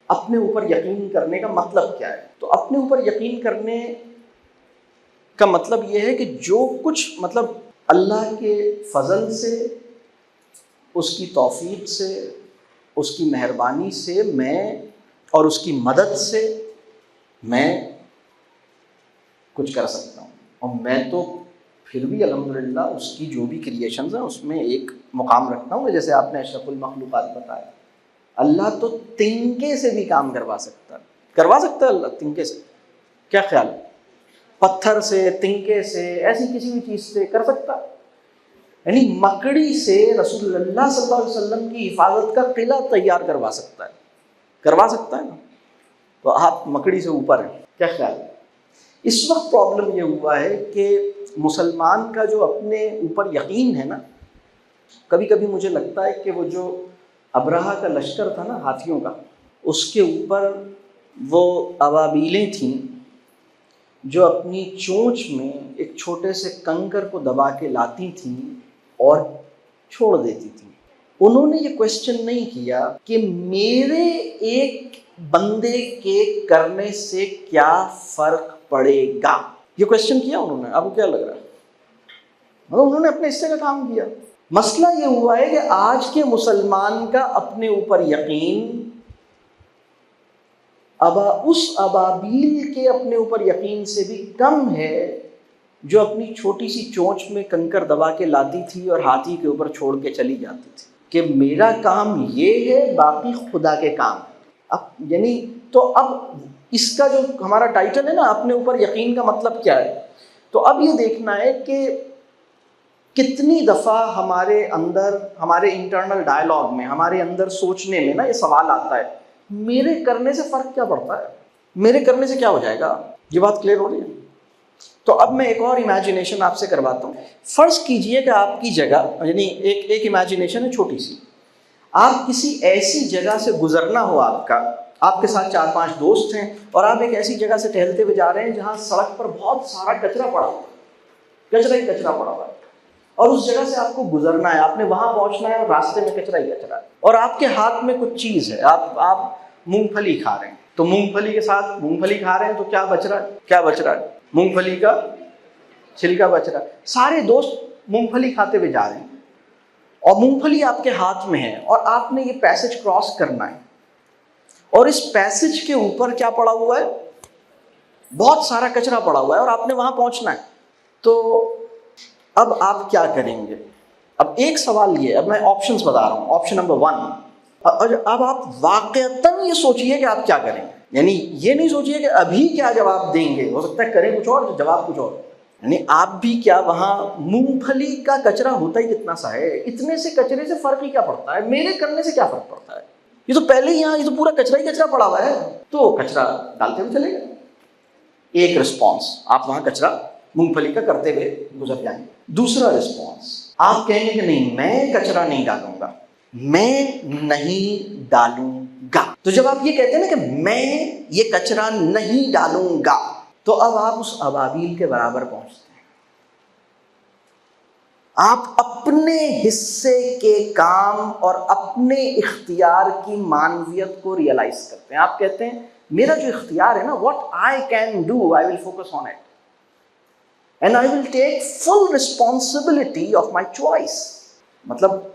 अपने ऊपर यकीन करने का मतलब क्या है? तो अपने ऊपर यकीन करने का मतलब यह है कि जो कुछ मतलब अल्लाह के फजल से, उसकी तौफीक से, उसकी मेहरबानी से मैं और उसकी मदद से मैं कुछ कर सकता हूँ। और मैं तो फिर भी अल्हम्दुलिल्लाह उसकी जो भी क्रिएशंस हैं उसमें एक मुकाम रखता हूँ। जैसे आपने अशरफुल मखलूक़ात बताया, अल्लाह तो तिनके से भी काम करवा सकता है अल्लाह तिनके से। क्या ख्याल है? पत्थर से, तिनके से, ऐसी किसी भी चीज़ से कर सकता है। यानी मकड़ी से रसूलुल्लाह सल्लल्लाहु अलैहि वसल्लम की हिफाजत का किला तैयार करवा सकता है ना। तो आप मकड़ी से ऊपर हैं। क्या ख्याल है? इस वक्त प्रॉब्लम ये हुआ है कि मुसलमान का जो अपने ऊपर यकीन है ना, कभी कभी मुझे लगता है कि वो जो अबरहा का लश्कर था ना हाथियों का, उसके ऊपर वो अबाबीलें थीं जो अपनी चोंच में एक छोटे से कंकर को दबा के लाती थीं और छोड़ देती थीं। उन्होंने ये क्वेश्चन नहीं किया कि मेरे एक बंदे के करने से क्या फ़र्क पड़ेगा। ये क्वेश्चन किया उन्होंने? आपको क्या लग रहा है? मतलब उन्होंने अपने हिस्से का काम किया। मसला ये हुआ है कि आज के मुसलमान का अपने ऊपर यकीन उस अबाबील के अपने ऊपर यकीन से भी कम है जो अपनी छोटी सी चोंच में कंकर दबा के लाती थी और हाथी के ऊपर छोड़ के चली जाती थी कि मेरा काम ये है, बाकी खुदा के काम। अब यानी तो अब इसका जो हमारा टाइटल है ना, अपने ऊपर यकीन का मतलब क्या है, तो अब ये देखना है कि कितनी दफ़ा हमारे अंदर, हमारे इंटरनल डायलॉग में, हमारे अंदर सोचने में ना ये सवाल आता है, मेरे करने से फ़र्क क्या पड़ता है, मेरे करने से क्या हो जाएगा। ये बात क्लियर हो रही है? तो अब मैं एक और इमेजिनेशन आपसे करवाता हूँ। फ़र्ज़ कीजिए कि आपकी जगह, यानी एक इमेजिनेशन है छोटी सी, आप किसी ऐसी जगह से गुजरना हो, आपके साथ 4-5 दोस्त हैं और आप एक ऐसी जगह से टहलते हुए जा रहे हैं जहाँ सड़क पर बहुत सारा कचरा पड़ा हुआ है, कचरा ही कचरा पड़ा हुआ है, और उस जगह से आपको गुजरना है, आपने वहाँ पहुँचना है और रास्ते में कचरा ही कचरा है, और आपके हाथ में कुछ चीज़ है, आप मूंगफली खा रहे हैं। तो मूंगफली के साथ मूंगफली खा रहे हैं तो क्या बच रहा है? मूंगफली का छिलका बच रहा है। सारे दोस्त मूंगफली खाते हुए जा रहे हैं और मूंगफली आपके हाथ में है और आपने ये पैसेज क्रॉस करना है, और इस पैसेज के ऊपर क्या पड़ा हुआ है? बहुत सारा कचरा पड़ा हुआ है और आपने वहां पहुंचना है। तो अब आप क्या करेंगे? अब एक सवाल ये, अब मैं ऑप्शंस बता रहा हूं। ऑप्शन नंबर 1, अब आप वाकईतन ये सोचिए कि आप क्या करेंगे। यानी ये नहीं सोचिए कि अभी क्या जवाब देंगे, हो सकता है करें कुछ और, जवाब कुछ और। यानी आप भी क्या, वहाँ मूंगफली का कचरा होता ही कितना सा है, इतने से कचरे से फर्क ही क्या पड़ता है, मेरे करने से क्या फर्क पड़ता है, ये तो पहले ही यहाँ, ये तो पूरा कचरा ही कचरा पड़ा हुआ है, तो कचरा डालते हुए चलेगा। एक रिस्पॉन्स, आप वहाँ कचरा मूंगफली का करते हुए गुजर जाएंगे। दूसरा रिस्पॉन्स, आप कहेंगे कि नहीं, मैं कचरा नहीं डालूंगा, मैं नहीं डालूंगा। तो जब आप ये कहते हैं ना कि मैं ये कचरा नहीं डालूंगा, तो अब आप उस अबाबील के बराबर पहुंचते हैं। आप अपने हिस्से के काम और अपने इख्तियार की मानवियत को रियलाइज करते हैं। आप कहते हैं मेरा जो इख्तियार है ना, what I can do, I will focus on it and I will take full responsibility of my choice. मतलब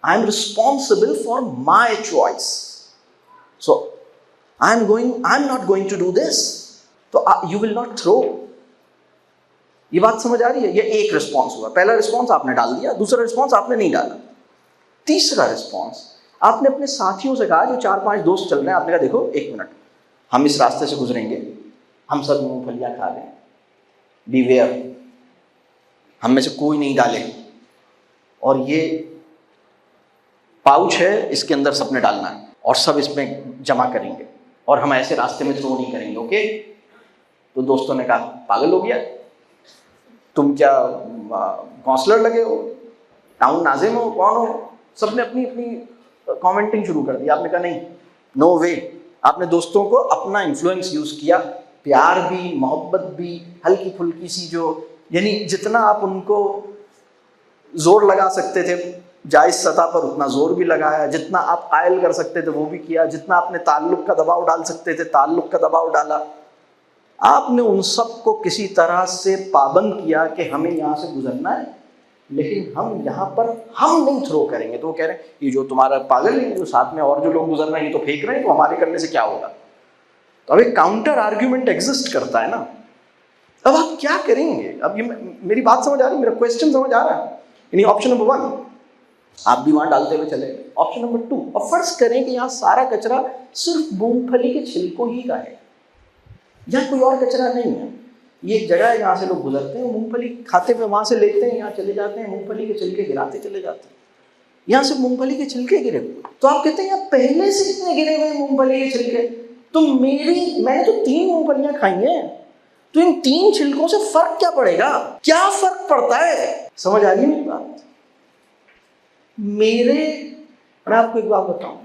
I am responsible for my choice, so I am not going to do this, तो you will not throw. ये बात समझ आ रही है? ये एक response हुआ। पहला रिस्पॉन्स आपने डाल दिया, दूसरा रिस्पॉन्स आपने नहीं डाला। तीसरा रिस्पॉन्स, आपने अपने साथियों से कहा, जो 4-5 दोस्त चल रहे हैं, आपने कहा देखो एक मिनट, हम इस रास्ते से गुजरेंगे, हम सब मूंगफलियां खा रहे हैं, बीवेयर, हम में से कोई नहीं डाले, और ये पाउच है, इसके अंदर सबने डालना है और सब इसमें जमा करेंगे और हम ऐसे रास्ते में थ्रो नहीं करेंगे, ओके? तो दोस्तों ने कहा पागल हो गया, तुम क्या काउंसलर लगे हो, टाउन नाजिम हो, कौन हो? सबने अपनी अपनी कमेंटिंग शुरू कर दी। आपने कहा नहीं, नो वे। आपने दोस्तों को अपना इन्फ्लुएंस यूज़ किया, प्यार भी, मोहब्बत भी, हल्की फुल्की सी जो, यानी जितना आप उनको जोर लगा सकते थे जायज सतह पर उतना जोर भी लगाया, जितना आप कायल कर सकते थे वो भी किया, जितना आपने ताल्लुक का दबाव डाल सकते थे ताल्लुक का दबाव डाला। आपने उन सब को किसी तरह से पाबंद किया कि हमें यहाँ से गुजरना है, लेकिन हम यहाँ पर हम नहीं थ्रो करेंगे। तो वो कह रहे हैं ये जो तुम्हारा पागल है, जो साथ में और जो लोग गुजर रहे हैं ये तो फेंक रहे हैं, तो हमारे करने से क्या होगा। तो अब एक काउंटर आर्ग्यूमेंट एग्जिस्ट करता है ना। अब आप क्या करेंगे? अब ये मेरी बात समझ आ रही है, मेरा क्वेश्चन समझ आ रहा है? यानी ऑप्शन नंबर 1 आप भी वहां डालते हुए चले। ऑप्शन नंबर 2, अब फर्ज करें कि यहाँ सारा कचरा सिर्फ मूंगफली के छिलकों ही का है, यहाँ कोई और कचरा नहीं है। ये एक जगह है जहाँ से लोग गुजरते हैं, मूंगफली खाते हुए वहां से लेते हैं, यहाँ चले जाते हैं, मूंगफली के छिलके गिराते चले जाते हैं। यहाँ से मूंगफली के छिलके गिरे हुए, तो आप कहते हैं यहाँ पहले से इतने गिरे हुए मूंगफली के छिलके, तो मैंने तो 3 मूंगफलियां खाई हैं, तो इन 3 छिलकों से फर्क क्या पड़ेगा? क्या फर्क पड़ता है? समझ आ रही है मेरी बात? मैं आपको एक बात बताऊं,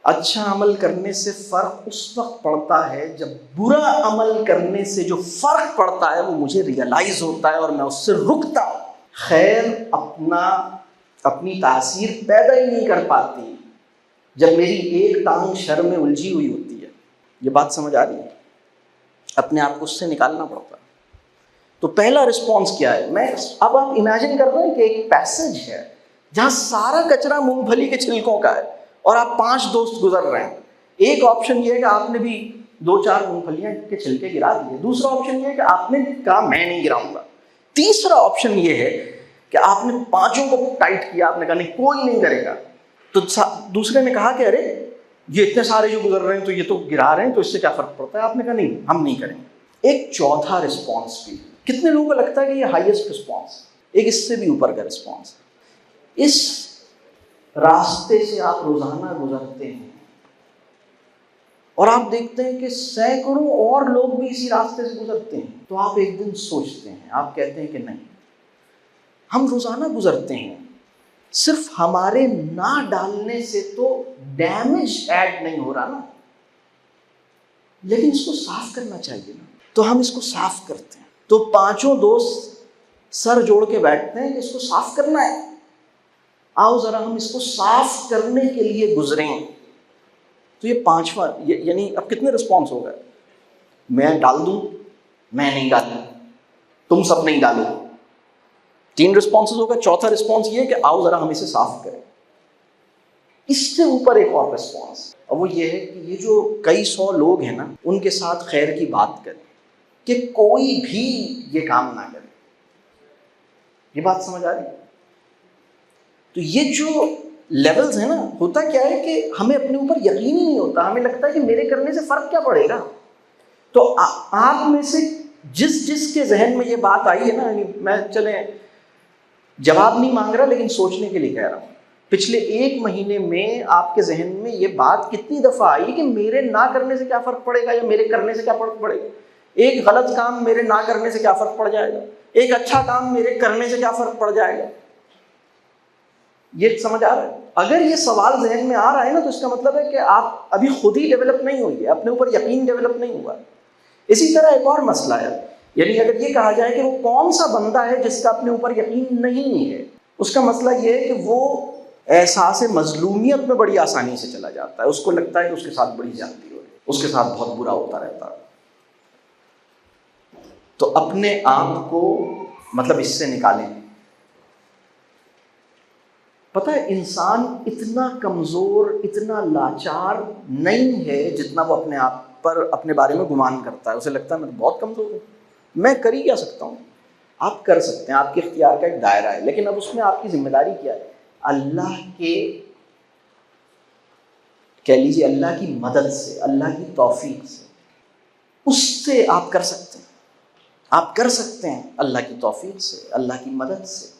अच्छा अमल करने से फर्क उस वक्त पड़ता है जब बुरा अमल करने से जो फर्क पड़ता है वो मुझे रियलाइज होता है और मैं उससे रुकता हूं। खैर अपनी तासीर पैदा ही नहीं कर पाती जब मेरी एक टांग शर में उलझी हुई होती है। ये बात समझ आ रही है? अपने आप को उससे निकालना पड़ता है। तो पहला रिस्पॉन्स क्या है? अब आप इमेजिन कर रहे हैं कि एक पैसेज है जहां सारा कचरा मूंगफली के छिलकों का है और आप 5 दोस्त गुजर रहे हैं। एक ऑप्शन ये है कि आपने भी 2-4 मूंगफलियां के छिलके गिरा दिए। दूसरा ऑप्शन ये है कि आपने कहा मैं नहीं गिराऊंगा। तीसरा ऑप्शन ये है कि आपने 5 को टाइट किया, आपने कहा नहीं कोई नहीं करेगा। तो दूसरे ने कहा कि अरे ये इतने सारे जो गुजर रहे हैं तो ये तो गिरा रहे हैं, तो इससे क्या फर्क पड़ता है? आपने कहा नहीं हम नहीं करेंगे। एक चौथा रिस्पॉन्स भी, कितने लोगों को लगता है कि ये हाईएस्ट रिस्पॉन्स, एक इससे भी ऊपर का रिस्पॉन्स है। इस रास्ते से आप रोजाना गुजरते हैं और आप देखते हैं कि सैकड़ों और लोग भी इसी रास्ते से गुजरते हैं। तो आप एक दिन सोचते हैं, आप कहते हैं कि नहीं, हम रोजाना गुजरते हैं, सिर्फ हमारे ना डालने से तो डैमेज ऐड नहीं हो रहा ना, लेकिन इसको साफ करना चाहिए ना। तो हम इसको साफ करते हैं। तो 5 दोस्त सर जोड़ के बैठते हैं कि इसको साफ करना है, आओ जरा हम इसको साफ करने के लिए गुजरें। तो ये 5वां, यानी अब कितने रिस्पॉन्स हो गए? मैं डाल दूं, मैं नहीं डालूं, तुम सब नहीं डालो। 3 रिस्पॉन्सेज होगा। चौथा रिस्पॉन्स ये है कि आओ जरा हम इसे साफ करें। इससे ऊपर एक और रिस्पॉन्स, और वो ये है कि ये जो कई 100 लोग हैं ना, उनके साथ खैर की बात करें कि कोई भी ये काम ना करे। ये बात समझ आ रही है? तो ये जो लेवल्स है ना, होता क्या है कि हमें अपने ऊपर यकीन ही नहीं होता, हमें लगता है कि मेरे करने से फर्क क्या पड़ेगा। तो आप में से जिसके जहन में ये बात आई है ना, मैं चले जवाब नहीं मांग रहा लेकिन सोचने के लिए कह रहा हूँ, पिछले 1 महीने में आपके जहन में ये बात कितनी दफा आई कि मेरे ना करने से क्या फर्क पड़ेगा या मेरे करने से क्या फर्क पड़ेगा? एक गलत काम मेरे ना करने से क्या फर्क पड़ जाएगा, एक अच्छा काम मेरे करने से क्या फर्क पड़ जाएगा? ये समझ आ रहा है? अगर ये सवाल जहन में आ रहा है ना, तो इसका मतलब है कि आप अभी खुद ही डेवलप नहीं हुई है, अपने ऊपर यकीन डेवलप नहीं हुआ। इसी तरह एक और मसला है, यानी अगर ये कहा जाए कि वो कौन सा बंदा है जिसका अपने ऊपर यकीन नहीं है, उसका मसला ये है कि वो एहसास मजलूमियत में बड़ी आसानी से चला जाता है। उसको लगता है कि उसके साथ बड़ी ज्यादती हो रही है, उसके साथ बहुत बुरा होता रहता है। तो अपने आप को मतलब इससे निकालें। पता है, इंसान इतना कमजोर, इतना लाचार नहीं है जितना वो अपने आप पर, अपने बारे में गुमान करता है। उसे लगता है मैं तो बहुत कमजोर हूँ, मैं कर ही क्या सकता हूँ। आप कर सकते हैं, आपके इख्तियार का एक दायरा है, लेकिन अब उसमें आपकी जिम्मेदारी क्या है? अल्लाह के, कह लीजिए अल्लाह की मदद से, अल्लाह की तौफीक से, उससे आप कर सकते हैं। आप कर सकते हैं अल्लाह की तौफीक से, अल्लाह की मदद से।